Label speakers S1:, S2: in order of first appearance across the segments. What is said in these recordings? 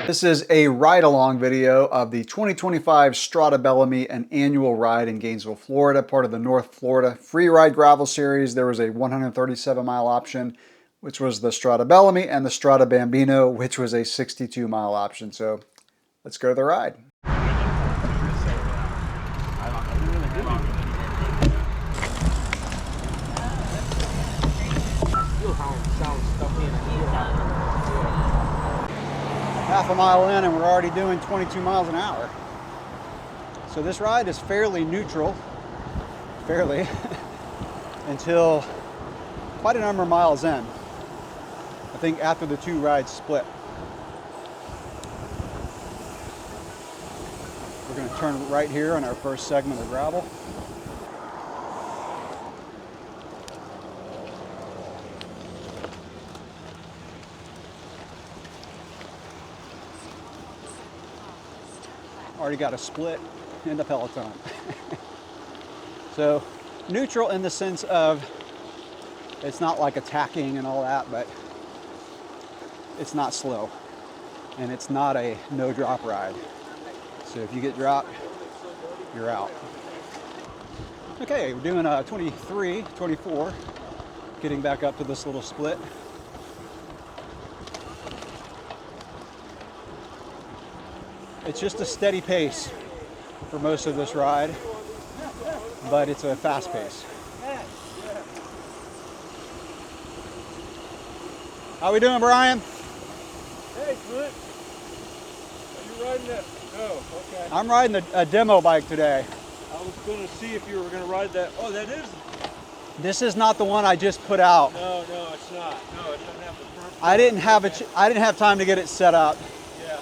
S1: This is a ride-along video of the 2025 Strada Bellamy, an annual ride in Gainesville, Florida, part of the North Florida Free Ride Gravel Series. There was a 137-mile option, which was the Strada Bellamy, and the Strada Bambino, which was a 62-mile option. So let's go to the ride. Half a mile in and we're already doing 22 miles an hour. So this ride is fairly neutral, until quite a number of miles in. I think after the two rides split. We're going to turn right here on our first segment of gravel. Already got a split in the peloton. So neutral in the sense of it's not like attacking and all that, but it's not slow and it's not a no drop ride. So if you get dropped, you're out. Okay, we're doing 23, 24, getting back up to this little split. It's just a steady pace for most of this ride, but it's a fast pace. How we doing, Brian?
S2: Hey, Clint. Are you riding that? No, okay.
S1: I'm riding a demo bike today.
S2: I was going to see if you were going to ride that. Oh, that is?
S1: This is not the one I just put out.
S2: No, it's not. No, it doesn't have the front.
S1: I didn't have time to get it set up.
S2: Yeah.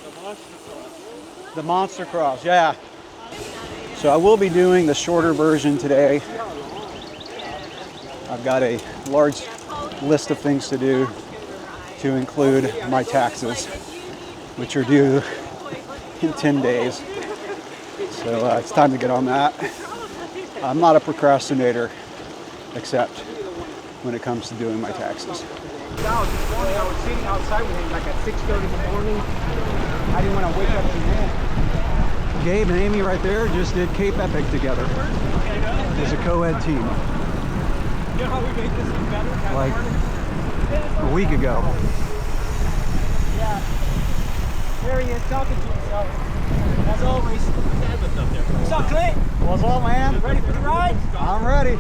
S2: The Monster Cross.
S1: The Monster Cross, yeah. So I will be doing the shorter version today. I've got a large list of things to do, to include my taxes, which are due in 10 days. So it's time to get on that. I'm not a procrastinator, except when it comes to doing my taxes.
S3: This morning I was sitting outside with him like at 6:30 in the morning. I didn't want to wake up to him.
S1: Gabe and Amy right there just did Cape Epic together as a co-ed team.
S3: You know how we make this thing better?
S1: Like a week ago.
S3: Yeah. There he is talking to himself. As always. What's up, Clint?
S1: What's up, man?
S3: Ready for the ride?
S1: I'm ready.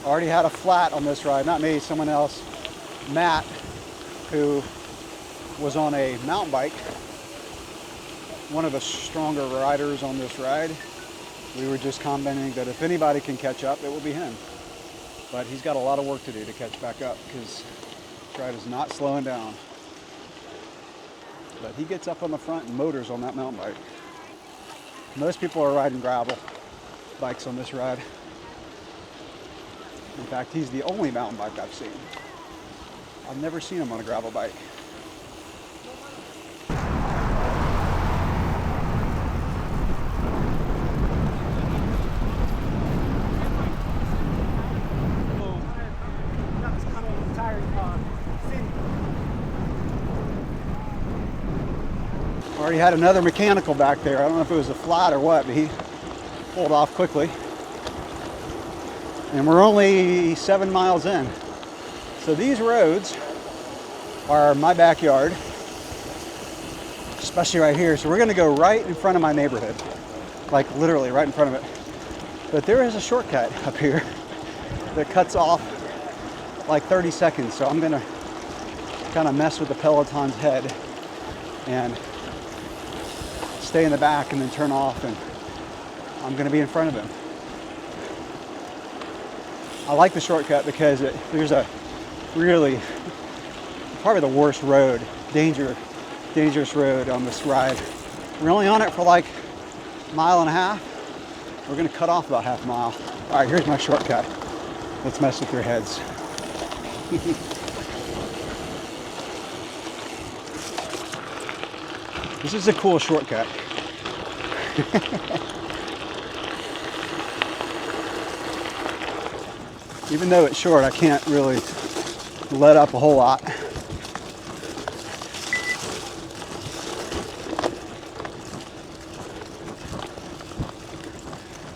S1: Already had a flat on this ride, not me, someone else. Matt, who was on a mountain bike, one of the stronger riders on this ride. We were just commenting that if anybody can catch up, it will be him. But he's got a lot of work to do to catch back up because this ride is not slowing down. But he gets up on the front and motors on that mountain bike. Most people are riding gravel bikes on this ride. In fact, he's the only mountain bike I've seen. I've never seen him on a gravel bike. Already had another mechanical back there. I don't know if it was a flat or what, but he pulled off quickly. And we're only 7 miles in. So these roads are my backyard, especially right here. So we're gonna go right in front of my neighborhood, like literally right in front of it. But there is a shortcut up here that cuts off like 30 seconds. So I'm gonna kind of mess with the Peloton's head and stay in the back and then turn off, and I'm gonna be in front of him. I like the shortcut because there's a really, probably the worst road, dangerous road on this ride. We're only on it for like a mile and a half. We're gonna cut off about half a mile. All right, here's my shortcut. Let's mess with your heads. This is a cool shortcut. Even though it's short, I can't really let up a whole lot.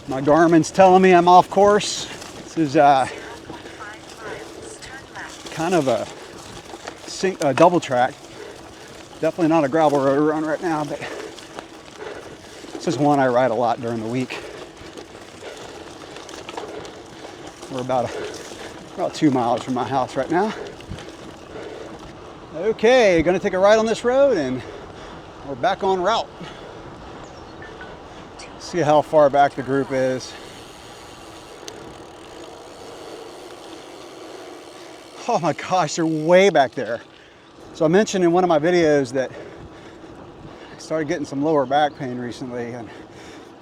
S1: My Garmin's telling me I'm off course. This is kind of a double track. Definitely not a gravel road run right now, but this is one I ride a lot during the week. We're about 2 miles from my house right now. Okay, gonna take a ride on this road and we're back on route. See how far back the group is. Oh my gosh, they're way back there. So I mentioned in one of my videos that I started getting some lower back pain recently and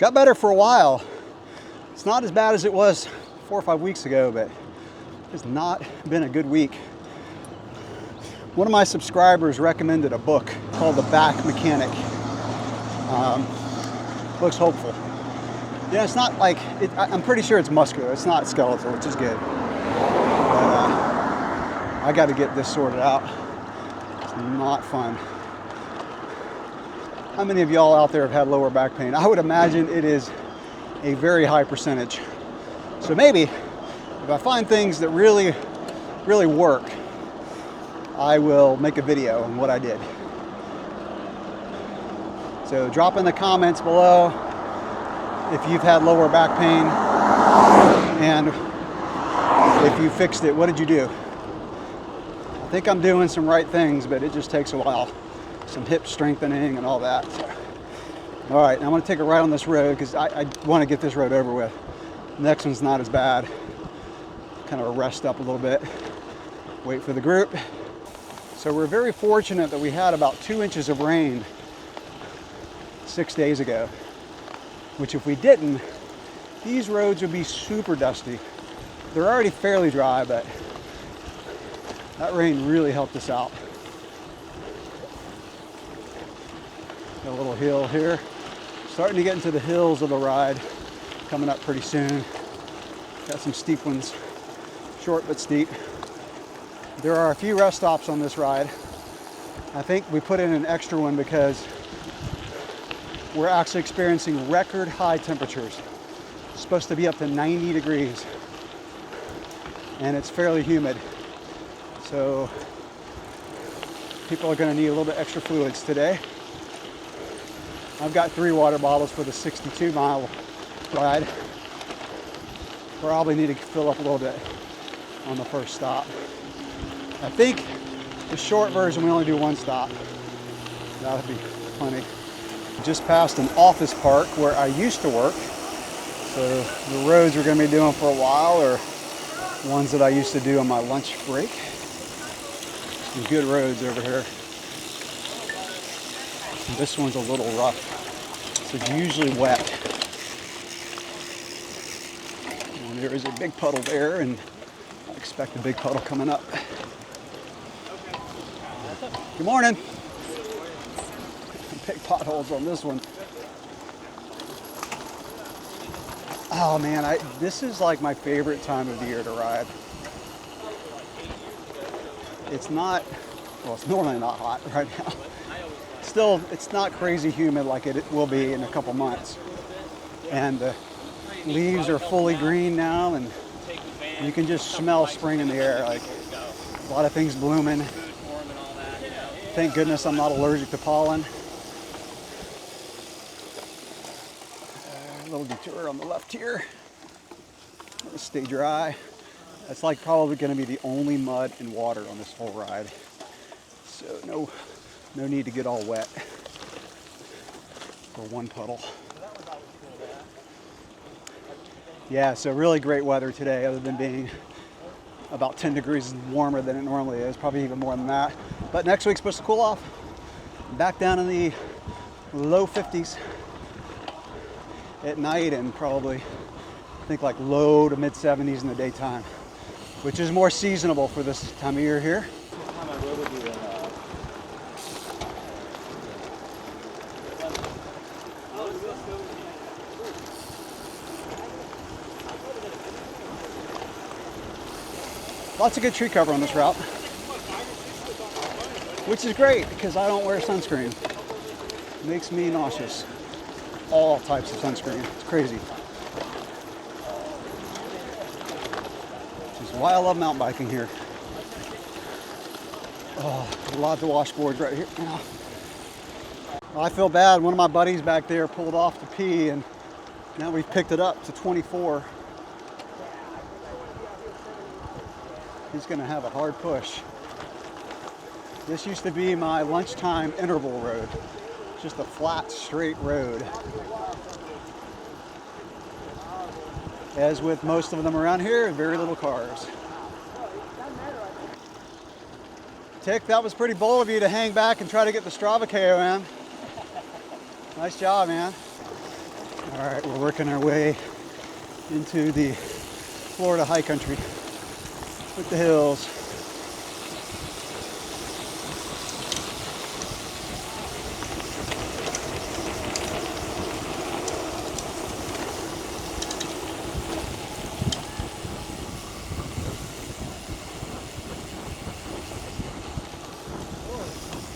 S1: got better for a while. It's not as bad as it was 4 or 5 weeks ago, but it's not been a good week. One of my subscribers recommended a book called The Back Mechanic. Looks hopeful. Yeah, it's not like, I'm pretty sure it's muscular. It's not skeletal, which is good. But I got to get this sorted out. It's not fun. How many of y'all out there have had lower back pain? I would imagine it is a very high percentage. So maybe if I find things that really, really work, I will make a video on what I did. So drop in the comments below if you've had lower back pain and if you fixed it, what did you do? I think I'm doing some right things, but it just takes a while. Some hip strengthening and all that. So, all right, now I'm gonna take a ride on this road because I wanna get this road over with. The next one's not as bad. Kind of rest up a little bit, wait for the group. So we're very fortunate that we had about 2 inches of rain 6 days ago, which if we didn't, these roads would be super dusty. They're already fairly dry, but that rain really helped us out. Got a little hill here. Starting to get into the hills of the ride, coming up pretty soon. Got some steep ones, short but steep. There are a few rest stops on this ride. I think we put in an extra one because we're actually experiencing record high temperatures. It's supposed to be up to 90 degrees and it's fairly humid. So people are gonna need a little bit extra fluids today. I've got 3 water bottles for the 62-mile ride. Probably need to fill up a little bit on the first stop. I think the short version we only do 1 stop. That'll be plenty. Just passed an office park where I used to work. So the roads we're gonna be doing for a while are ones that I used to do on my lunch break. Some good roads over here. This one's a little rough. So it's usually wet. And there is a big puddle there, and I expect a big puddle coming up. Good morning. Big potholes on this one. Oh man, this is like my favorite time of the year to ride. It's not, well, it's normally not hot right now. Still, it's not crazy humid like it will be in a couple months. And the leaves are fully green now, and you can just smell spring in the air. Like a lot of things blooming. Thank goodness I'm not allergic to pollen. A little detour on the left here. Let it stay dry. That's like probably going to be the only mud and water on this whole ride. So no need to get all wet for 1 puddle. Yeah, so really great weather today, other than being about 10 degrees warmer than it normally is, probably even more than that. But next week's supposed to cool off. Back down in the low 50s at night, and probably I think like low to mid 70s in the daytime, which is more seasonable for this time of year here. Lots of good tree cover on this route, which is great because I don't wear sunscreen. It makes me nauseous. All types of sunscreen. It's crazy. Which is why I love mountain biking here. Oh, a lot of washboards right here. Oh. I feel bad. One of my buddies back there pulled off to pee, and now we've picked it up to 24. He's going to have a hard push. This used to be my lunchtime interval road. Just a flat, straight road. As with most of them around here, very little cars. Tick, that was pretty bold of you to hang back and try to get the Strava KOM. Nice job, man. All right, we're working our way into the Florida high country with the hills.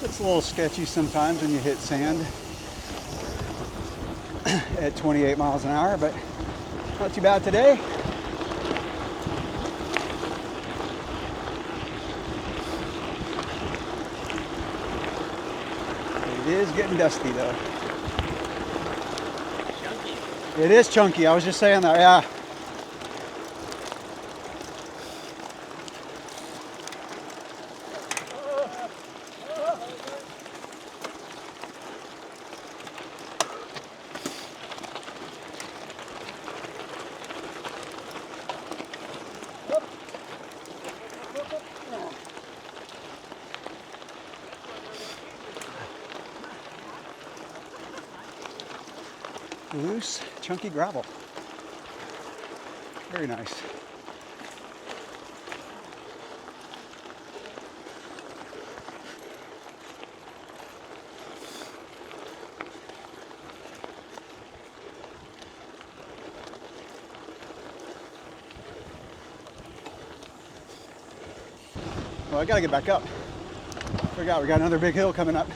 S1: It's a little sketchy sometimes when you hit sand at 28 miles an hour, but not too bad today. It is getting dusty though. Chunky. It is chunky. I was just saying that, yeah. Loose, chunky gravel. Very nice. Well, I gotta get back up. Forgot we got another big hill coming up.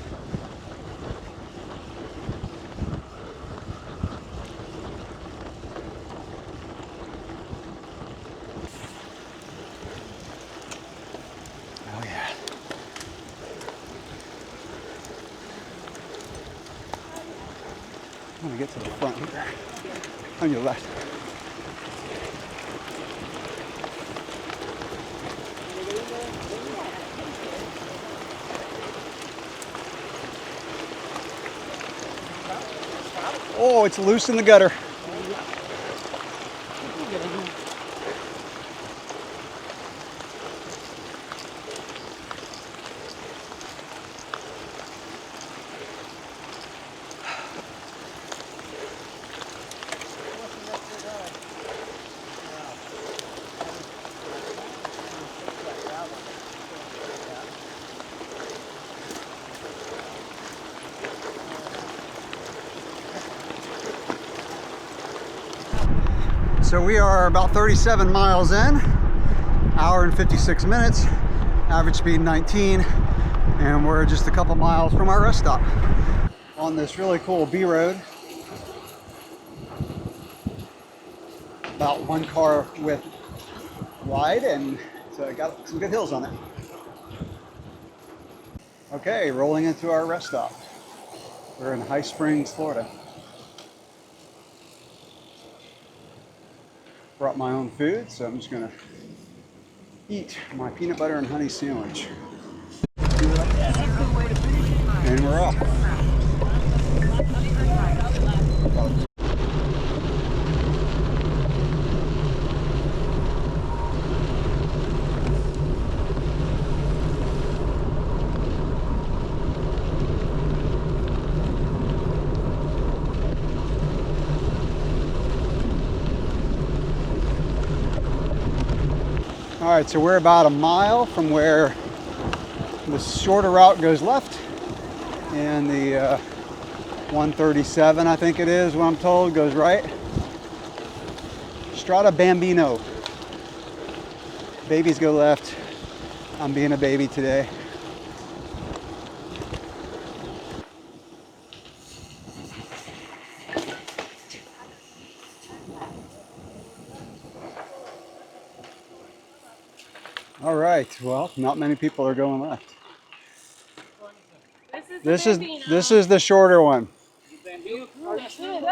S1: I'm gonna get to the front here, on your left. Oh, it's loose in the gutter. So we are about 37 miles in, hour and 56 minutes, average speed 19, and we're just a couple miles from our rest stop on this really cool B road. About one car width wide, and so got some good hills on it. Okay, rolling into our rest stop. We're in High Springs, Florida. Brought my own food, so I'm just gonna eat my peanut butter and honey sandwich. And we're off. All right, so we're about a mile from where the shorter route goes left, and the 137, I think it is, what I'm told, goes right. Strada Bambino. Babies go left. I'm being a baby today. All right, well, not many people are going left. This is the shorter one.
S3: That's it?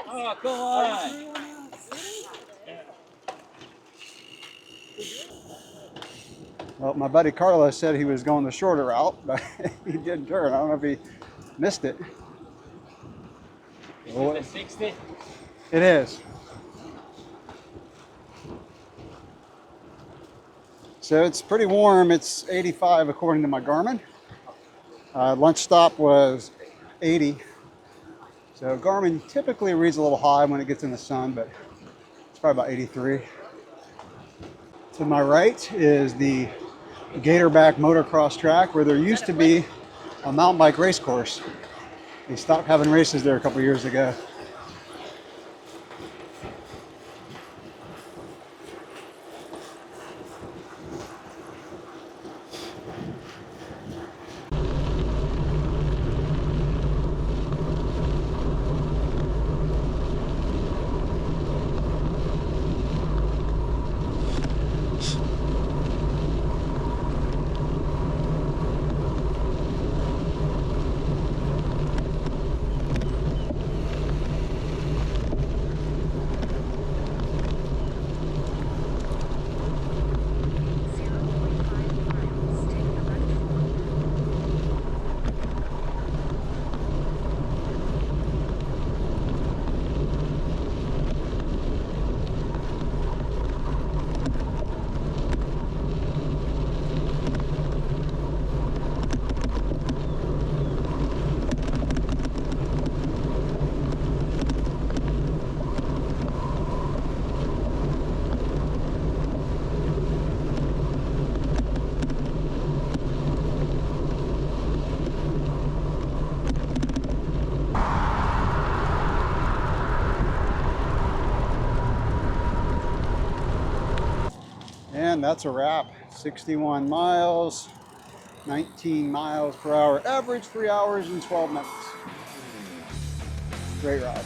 S3: Oh, come on.
S1: Well, my buddy Carlos said he was going the shorter route, but he didn't turn. I don't know if he missed it.
S3: Is it 60?
S1: It is. So it's pretty warm. It's 85 according to my Garmin. Lunch stop was 80. So Garmin typically reads a little high when it gets in the sun, but it's probably about 83. To my right is the Gatorback motocross track where there used to be a mountain bike race course. They stopped having races there a couple years ago. And that's a wrap. 61 miles, 19 miles per hour, average 3 hours and 12 minutes. Great ride.